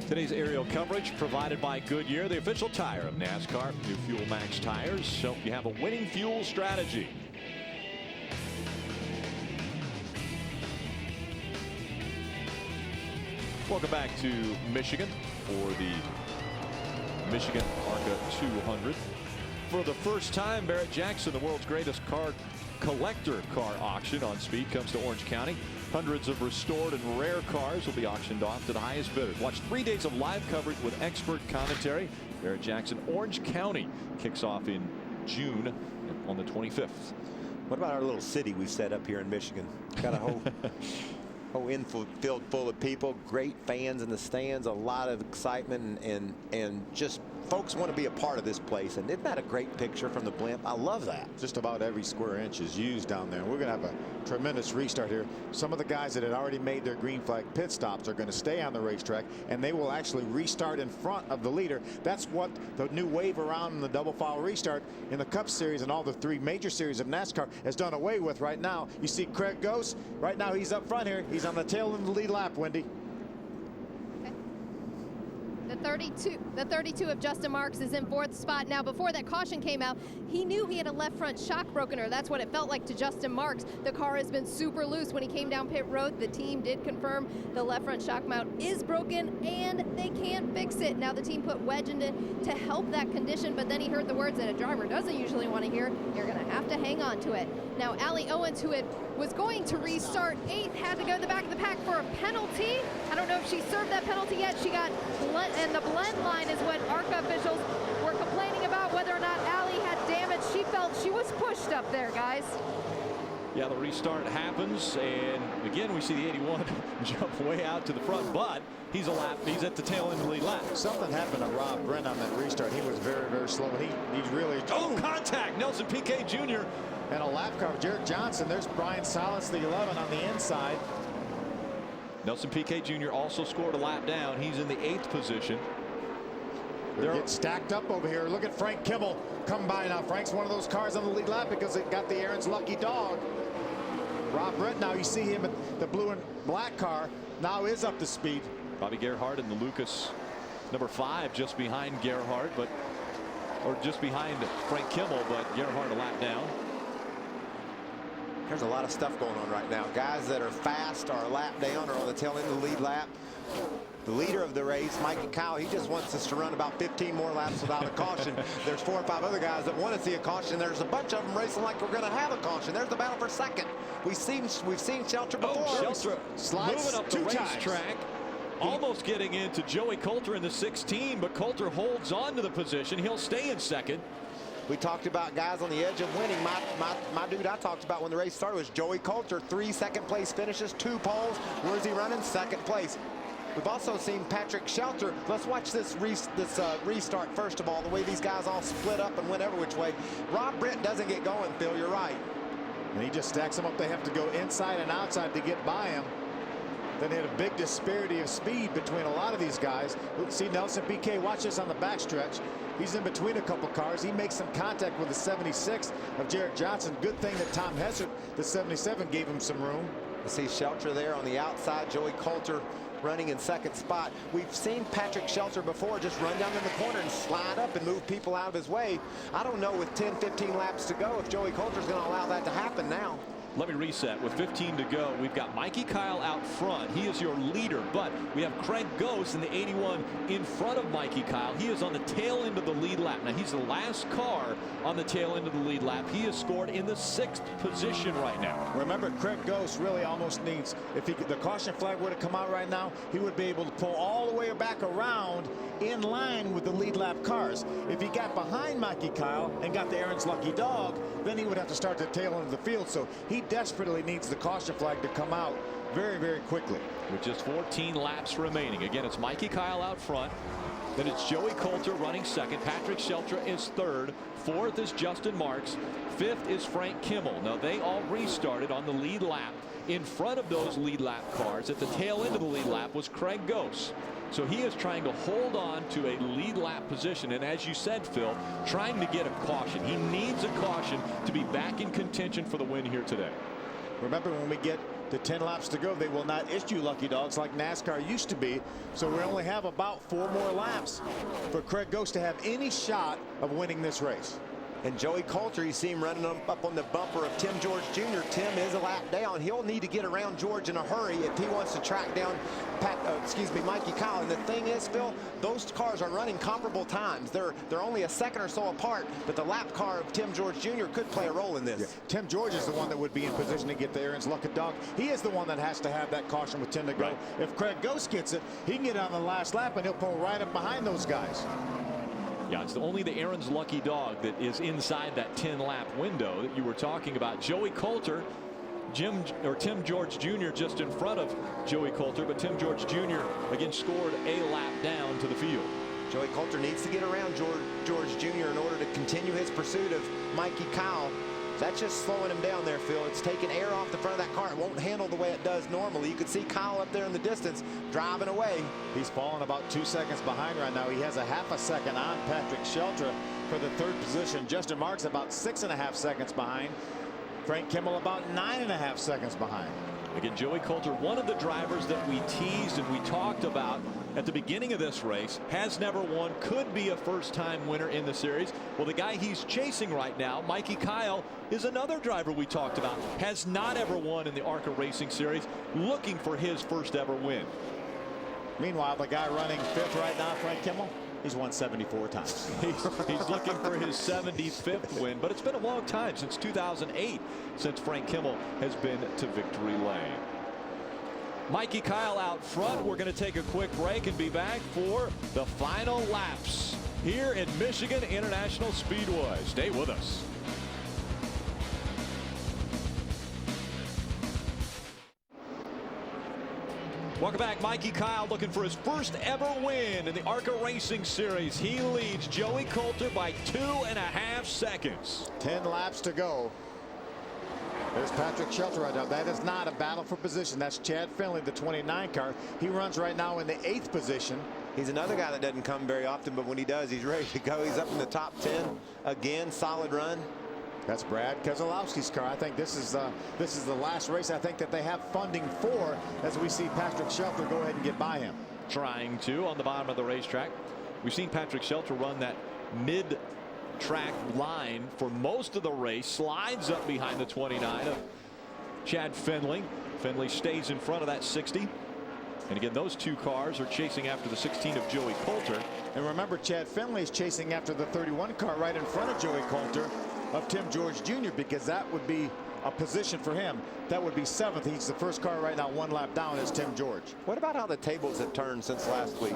Today's aerial coverage provided by Goodyear, the official tire of NASCAR. New Fuel Max tires help you have a winning fuel strategy. Welcome back to Michigan for the Michigan ARCA 200. For the first time, Barrett Jackson, the world's greatest car collector car auction on Speed, comes to Orange County. Hundreds of restored and rare cars will be auctioned off to the highest bidders. Watch 3 days of live coverage with expert commentary. Barrett Jackson, Orange County, kicks off in June on the 25th. What about our little city we set up here in Michigan? Got a whole infield full of people, great fans in the stands, a lot of excitement, and just folks want to be a part of this place. And isn't that a great picture from the blimp? I love that. Just about every square inch is used down there. We're going to have a tremendous restart here. Some of the guys that had already made their green flag pit stops are going to stay on the racetrack, and they will actually restart in front of the leader. That's what the new wave around in the double file restart in the Cup Series and all the 3 major series of NASCAR has done away with right now. You see Craig Ghost right now. He's up front here. He's on the tail end of the lead lap, Wendy. The 32 of Justin Marks is in 4th spot. Now, before that caution came out, he knew he had a left front shock broken, or that's what it felt like to Justin Marks. The car has been super loose. When he came down pit road, the team did confirm the left front shock mount is broken and they can't fix it. Now, the team put wedge into to help that condition, but then he heard the words that a driver doesn't usually want to hear. You're going to have to hang on to it. Now, Allie Owens, who was going to restart 8th, had to go to the back of the pack for a penalty. I don't know if she served that penalty yet. She got blend, and the blend line is what ARCA officials were complaining about, whether or not Allie had damage. She felt she was pushed up there, guys. Yeah, the restart happens, and again we see the 81 jump way out to the front, but he's at the tail end of the lead lap. Something happened to Rob Brent on that restart. He was very, very slow. He's really contact. Nelson Piquet Jr. and a lap car. Jarrett Johnson. There's Brian Salas, the 11 on the inside. Nelson Piquet Jr. also scored a lap down. He's in the 8th position. They're getting stacked up over here. Look at Frank Kimmel come by now. Frank's one of those cars on the lead lap because it got the Aaron's lucky dog. Rob Brent, now you see him at the blue and black car, now is up to speed. Bobby Gerhardt in the Lucas number 5, just behind Gerhardt, or just behind Frank Kimmel, but Gerhardt a lap down. There's a lot of stuff going on right now. Guys that are fast are a lap down or on the tail end of the lead lap. The leader of the race, Mikey Kyle, he just wants us to run about 15 more laps without a caution. There's 4 or 5 other guys that want to see a caution. There's a bunch of them racing like we're going to have a caution. There's the battle for second. We've seen Shelter before. Oh, Shelter slides moving up the 2 racetrack. Almost getting into Joey Coulter in the 16, but Coulter holds on to the position. He'll stay in second. We talked about guys on the edge of winning. My dude I talked about when the race started was Joey Coulter. 3 second-place finishes, 2 poles. Where's he running? 2nd place. We've also seen Patrick Shelter. Let's watch this restart first of all. The way these guys all split up and went every which way. Rob Brent doesn't get going, Phil. You're right. And he just stacks them up. They have to go inside and outside to get by him. Then they had a big disparity of speed between a lot of these guys. See Nelson Piquet, watch this on the backstretch. He's in between a couple cars. He makes some contact with the 76 of Jarrett Johnson. Good thing that Tom Hessert, the 77, gave him some room. You see Shelter there on the outside. Joey Coulter running in 2nd spot. We've seen Patrick Shelter before just run down in the corner and slide up and move people out of his way. I don't know with 10-15 laps to go if Joey Coulter's going to allow that to happen now. Let me reset. With 15 to go, we've got Mikey Kyle out front. He is your leader, but we have Craig Ghost in the 81 in front of Mikey Kyle. He is on the tail end of the lead lap. Now, he's the last car on the tail end of the lead lap. He is scored in the 6th position right now. Remember, Craig Ghost really almost needs, if the caution flag were to come out right now, he would be able to pull all the way back around in line with the lead lap cars. If he got behind Mikey Kyle and got the Aaron's lucky dog, then he would have to start the tail end of the field. So he desperately needs the caution flag to come out very, very quickly. With just 14 laps remaining. Again, it's Mikey Kyle out front. Then it's Joey Coulter running 2nd. Patrick Shelter is 3rd. 4th is Justin Marks. 5th is Frank Kimmel. Now, they all restarted on the lead lap. In front of those lead lap cars at the tail end of the lead lap was Craig Ghost. So he is trying to hold on to a lead lap position, and as you said, Phil, trying to get a caution. He needs a caution to be back in contention for the win here today. Remember, when we get to 10 laps to go. They will not issue lucky dogs like NASCAR used to be. So we only have about 4 more laps for Craig Ghost to have any shot of winning this race. And Joey Coulter, you see him running up on the bumper of Tim George Jr. Tim is a lap down. He'll need to get around George in a hurry if he wants to track down Mikey Kyle. And the thing is, Phil, those cars are running comparable times. They're only a second or so apart, but the lap car of Tim George Jr. could play a role in this. Yeah. Tim George is the one that would be in position to get the Aaron's lucky dog. He is the one that has to have that caution with 10 to go. Right. If Craig Ghost gets it, he can get on the last lap and he'll pull right up behind those guys. Yeah, it's only the Aaron's lucky dog that is inside that 10-lap window that you were talking about. Joey Coulter, Tim George Jr. just in front of Joey Coulter, but Tim George Jr. again scored a lap down to the field. Joey Coulter needs to get around George Jr. in order to continue his pursuit of Mikey Kyle. That's just slowing him down there, Phil. It's taking air off the front of that car. It won't handle the way it does normally. You could see Kyle up there in the distance driving away. He's fallen about 2 seconds behind right now. He has a half a second on Patrick Sheltra for the 3rd position. Justin Marks about 6.5 seconds behind. Frank Kimmel about 9.5 seconds behind. Again, Joey Coulter, one of the drivers that we teased and we talked about at the beginning of this race, has never won, could be a first-time winner in the series. Well, the guy he's chasing right now, Mikey Kyle, is another driver we talked about, has not ever won in the ARCA Racing Series, looking for his first ever win. Meanwhile, the guy running 5th right now, Frank Kimmel, he's won 74 times. He's looking for his 75th win, but it's been a long time, since 2008, since Frank Kimmel has been to victory lane. Mikey Kyle out front. We're going to take a quick break and be back for the final laps here in Michigan International Speedway. Stay with us. Welcome back. Mikey Kyle looking for his first ever win in the ARCA Racing Series. He leads Joey Coulter by 2.5 seconds. 10 laps to go. There's Patrick Sheltra right now. That is not a battle for position. That's Chad Finley, the 29 car. He runs right now in the 8th position. He's another guy that doesn't come very often, but when he does, he's ready to go. He's up in the top 10 again. Solid run. That's Brad Keselowski's car. I think this is the last race I think that they have funding for, as we see Patrick Sheltra go ahead and get by him. Trying to on the bottom of the racetrack. We've seen Patrick Sheltra run that mid-track line for most of the race. Slides up behind the 29 of Chad Finley. Finley stays in front of that 60. And again, those two cars are chasing after the 16 of Joey Coulter. And remember, Chad Finley is chasing after the 31 car right in front of Joey Coulter of Tim George Jr. because that would be a position for him. That would be 7th. He's the first car right now 1 lap down is Tim George. What about how the tables have turned since last week?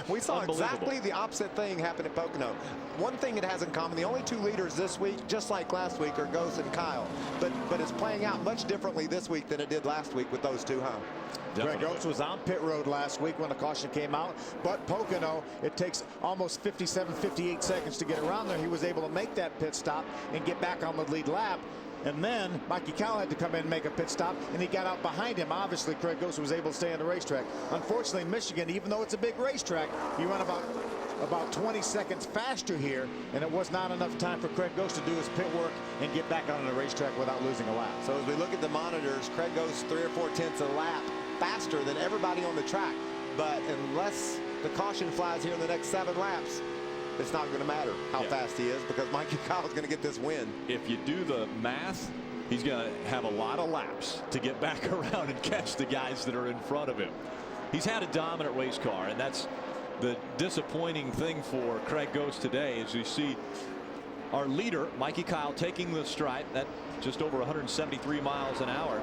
We saw exactly the opposite thing happen at Pocono. One thing it has in common, the only 2 leaders this week, just like last week, are Ghost and Kyle. But it's playing out much differently this week than it did last week with those two, huh? Greg Oates was on pit road last week when the caution came out, but Pocono, it takes almost 57, 58 seconds to get around there. He was able to make that pit stop and get back on the lead lap. And then Mikey Kyle had to come in and make a pit stop, and he got out behind him. Obviously, Craig Ghost was able to stay on the racetrack. Unfortunately, Michigan, even though it's a big racetrack, you run about 20 seconds faster here, and it was not enough time for Craig Ghost to do his pit work and get back on the racetrack without losing a lap. So as we look at the monitors, Craig Ghost 3 or 4 tenths a lap faster than everybody on the track. But unless the caution flies here in the next 7 laps, it's not going to matter how fast he is, because Mikey Kyle is going to get this win. If you do the math, he's going to have a lot of laps to get back around and catch the guys that are in front of him. He's had a dominant race car, and that's the disappointing thing for Craig Ghost today. As you see our leader, Mikey Kyle, taking the stripe at just over 173 miles an hour.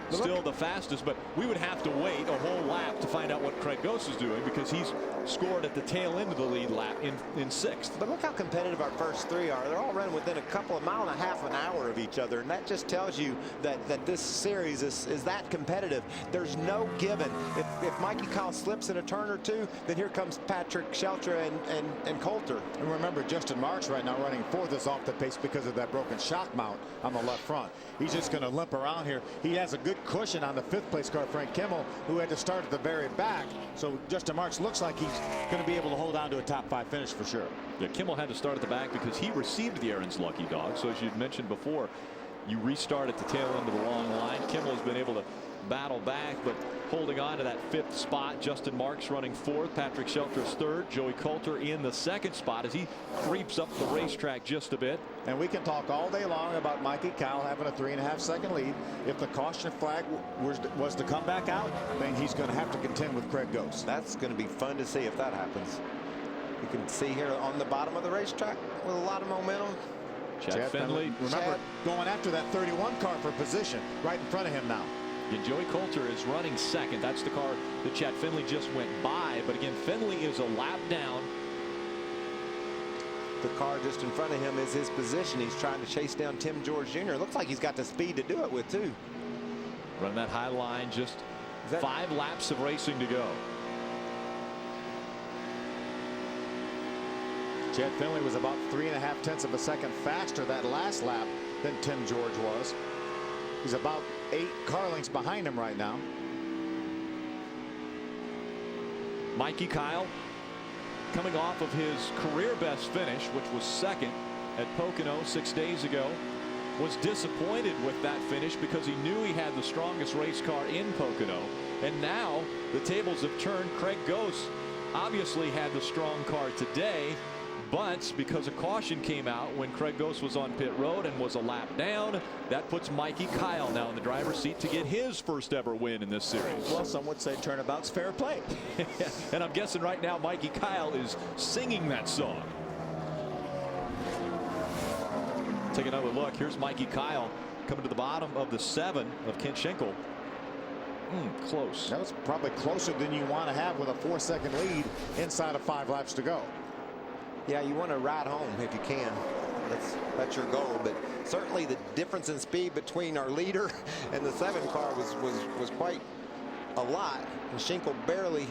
Still the fastest, but we would have to wait a whole lap to find out what Craig Ghost is doing, because he's scored at the tail end of the lead lap in 6th. But look how competitive our first 3 are. They're all running within a couple of mile and a half an hour of each other, and that just tells you that this series is that competitive. There's no given. If Mikey Kyle slips in a turn or 2, then here comes Patrick Sheltra and Coulter. And remember, Justin Marks right now running 4th is off the pace because of that broken shock mount on the left front. He's just going to limp around here. He has a good cushion on the 5th place car, Frank Kimmel, who had to start at the very back. So Justin Marks looks like he's going to be able to hold on to a top 5 finish for sure. Yeah, Kimmel had to start at the back because he received the Aaron's lucky dog. So as you'd mentioned before, you restart at the tail end of the long line. Kimmel's been able to battle back, but holding on to that 5th spot. Justin Marks running 4th. Patrick Shelter's 3rd. Joey Coulter in the 2nd spot as he creeps up the racetrack just a bit. And we can talk all day long about Mikey Kyle having a 3.5 second lead. If the caution flag was to come back out, then he's going to have to contend with Craig Ghost. That's going to be fun to see if that happens. You can see here on the bottom of the racetrack with a lot of momentum. Chad Finley. Remember, going after that 31 car for position right in front of him now. And Joey Coulter is running 2nd. That's the car that Chad Finley just went by. But again, Finley is a lap down. The car just in front of him is his position. He's trying to chase down Tim George Jr. It looks like he's got the speed to do it with, too. Run that high line. Just 5 laps of racing to go. Chad Finley was about 3.5 tenths of a second faster that last lap than Tim George was. He's about 8 car lengths behind him right now. Mikey Kyle coming off of his career best finish, which was 2nd at Pocono 6 days ago. Was disappointed with that finish because he knew he had the strongest race car in Pocono. And now the tables have turned. Craig Ghost obviously had the strong car today, but because a caution came out when Craig Ghost was on pit road and was a lap down, that puts Mikey Kyle now in the driver's seat to get his first ever win in this series. Well, some would say turnabout's fair play. And I'm guessing right now Mikey Kyle is singing that song. Take another look. Here's Mikey Kyle coming to the bottom of the 7 of Kent Schenkel. Close. That was probably closer than you want to have with a 4-second lead inside of 5 laps to go. Yeah, you want to ride home if you can. That's your goal. But certainly the difference in speed between our leader and the 7 car was quite a lot. And Schenkel barely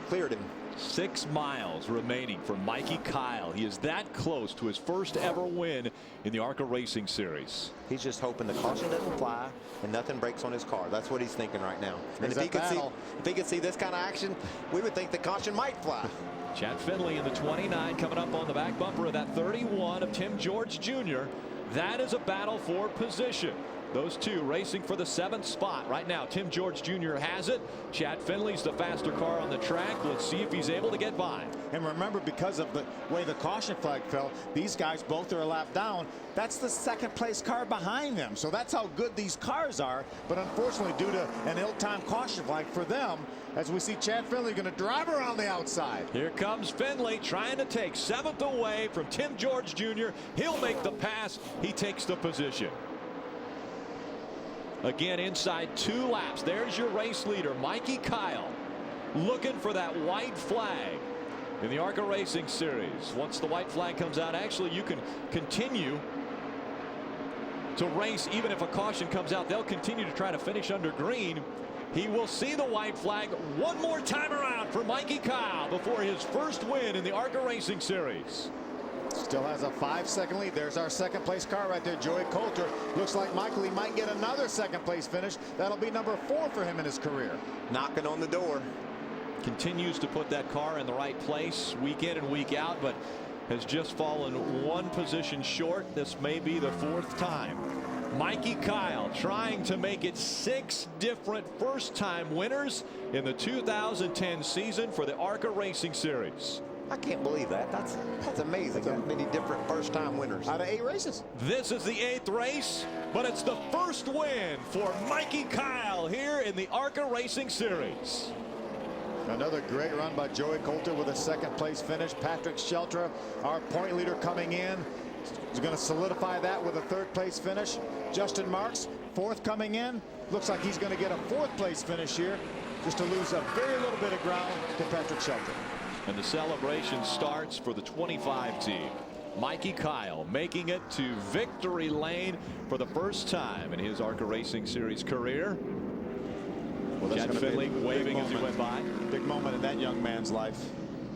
cleared him. 6 miles remaining for Mikey Kyle. He is that close to his first ever win in the ARCA Racing Series. He's just hoping the caution doesn't fly and nothing breaks on his car. That's what he's thinking right now. And if he could see this kind of action, we would think the caution might fly. Chad Finley in the 29 coming up on the back bumper of that 31 of Tim George Jr. That is a battle for position. Those two racing for the 7th spot right now. Tim George Jr. has it. Chad Finley's the faster car on the track. Let's see if he's able to get by. And remember, because of the way the caution flag fell, these guys both are a lap down. That's the 2nd place car behind them. So that's how good these cars are. But unfortunately, due to an ill-timed caution flag for them, as we see Chad Finley going to drive around the outside. Here comes Finley trying to take 7th away from Tim George Jr. He'll make the pass. He takes the position. Again, inside 2 laps. There's your race leader, Mikey Kyle, looking for that white flag in the ARCA Racing Series. Once the white flag comes out, actually you can continue to race even if a caution comes out. They'll continue to try to finish under green. He will see the white flag one more time around for Mikey Kyle before his first win in the ARCA Racing Series. Still has a 5-second lead. There's our 2nd place car right there, Joey Coulter. Looks like Michael, he might get another 2nd place finish. That'll be number 4 for him in his career. Knocking on the door. Continues to put that car in the right place week in and week out, but has just fallen 1 position short. This may be the 4th time. Mikey Kyle trying to make it 6 different first-time winners in the 2010 season for the ARCA Racing Series. I can't believe that. That's amazing. How many different first-time winners. Out of 8 races. This is the 8th race, but it's the first win for Mikey Kyle here in the ARCA Racing Series. Another great run by Joey Coulter with a 2nd place finish. Patrick Shelter, our point leader, coming in. He's going to solidify that with a 3rd place finish. Justin Marks, 4th coming in. Looks like he's going to get a 4th place finish here, just to lose a very little bit of ground to Patrick Shelter. And the celebration starts for the 25 team. Mikey Kyle making it to victory lane for the first time in his ARCA Racing Series career. Well, Chad Finley waving as he went by. Big moment in that young man's life.